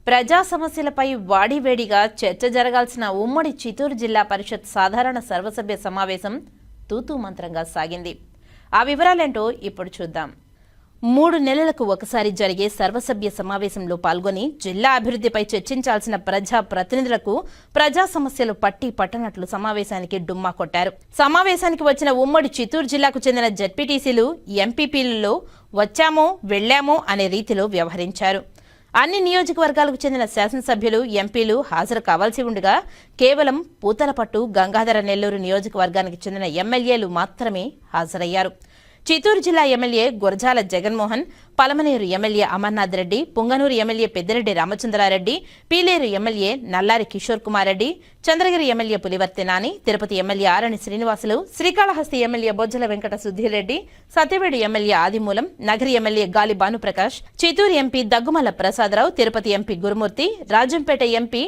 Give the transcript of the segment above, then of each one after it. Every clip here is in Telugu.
ప్రజా సమస్యలపై వాడివేడిగా చర్చ జరగాల్సిన ఉమ్మడి చిత్తూరు జిల్లా పరిషత్ సాధారణ సర్వసభ్య సమావేశం తూతూ మంత్రంగా సాగింది. ఆ వివరాలేంటో ఇప్పుడు చూద్దాం. 3 నెలలకు ఒకసారి జరిగే సర్వసభ్య సమావేశంలో పాల్గొని జిల్లా అభివృద్ధిపై చర్చించాల్సిన ప్రజా ప్రతినిధులకు ప్రజా సమస్యలు పట్టనట్లు సమావేశానికి డుమ్మా కొట్టారు. సమావేశానికి వచ్చిన ఉమ్మడి చిత్తూరు జిల్లాకు చెందిన జెడ్పీటీసీలు, ఎంపీపీలలో వచ్చామో వెళ్లామో అనే రీతిలో వ్యవహరించారు. అన్ని నియోజకవర్గాలకు చెందిన శాసనసభ్యులు, ఎంపీలు హాజరు కావాల్సి ఉండగా కేవలం పూతలపట్టు, గంగాధర నెల్లూరు నియోజకవర్గానికి చెందిన ఎమ్మెల్యేలు మాత్రమే హాజరయ్యారు. చిత్తూరు జిల్లా MLA Gurajala Jaganmohan, Palamaner MLA Amarnath Reddy, Punganur MLA Peddireddy Ramachandra Reddy, Pileru MLA Nallari Kishore Kumar Reddy, Chandragiri MLA Pulivarthi Nani, Tirupati MLA Arani Srinivasulu, Srikalahasti MLA Bojjala Venkata Sudheer Reddy, Satyavedu MLA Adimulam, Nagari MLA Gali Bhanu Prakash, Chittoor MP Daggumalla Prasada Rao, Tirupati MP Gurumoorthy, Rajampet MP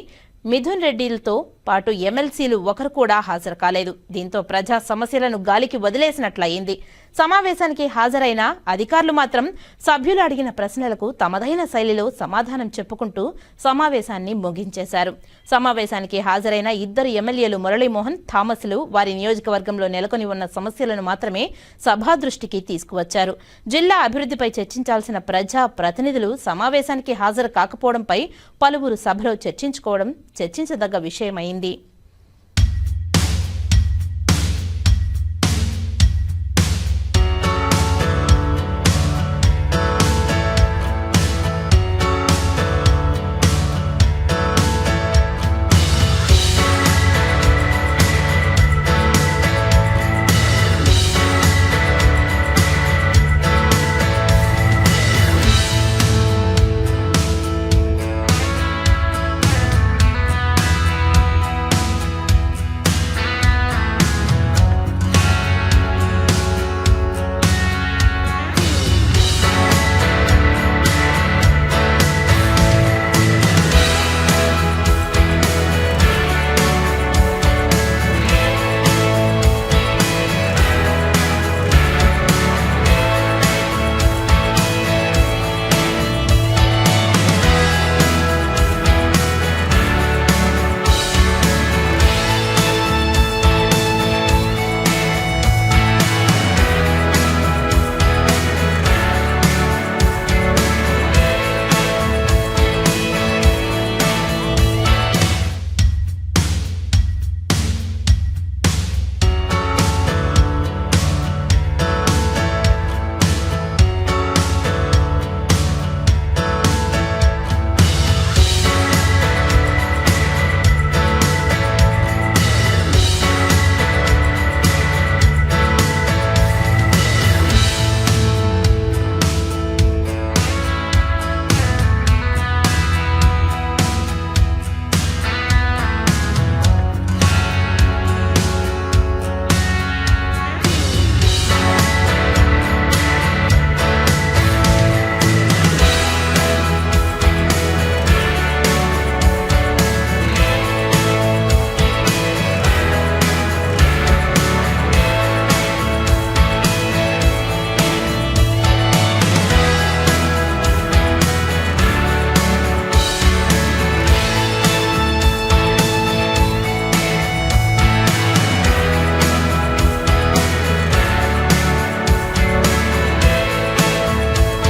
Mithun రెడ్డిలతో పాటు ఎమ్మెల్సీలు ఒకరు కూడా హాజరు కాలేదు. దీంతో ప్రజా సమస్యలను గాలికి వదిలేసినట్లయింది. సమావేశానికి హాజరైన అధికారులు మాత్రం సభ్యులు అడిగిన ప్రశ్నలకు తమదైన శైలిలో సమాధానం చెప్పుకుంటూ సమావేశాన్ని ముగించేశారు. సమావేశానికి హాజరైన 2 ఎమ్మెల్యేలు మురళీమోహన్, థామస్లు వారి నియోజకవర్గంలో నెలకొని ఉన్న సమస్యలను మాత్రమే సభా దృష్టికి తీసుకువచ్చారు. జిల్లా అభివృద్ధిపై చర్చించాల్సిన ప్రజా ప్రతినిధులు సమావేశానికి హాజరు కాకపోవడంపై పలువురు సభలో చర్చించుకోవడం చర్చించదగ్గ విషయమైంది.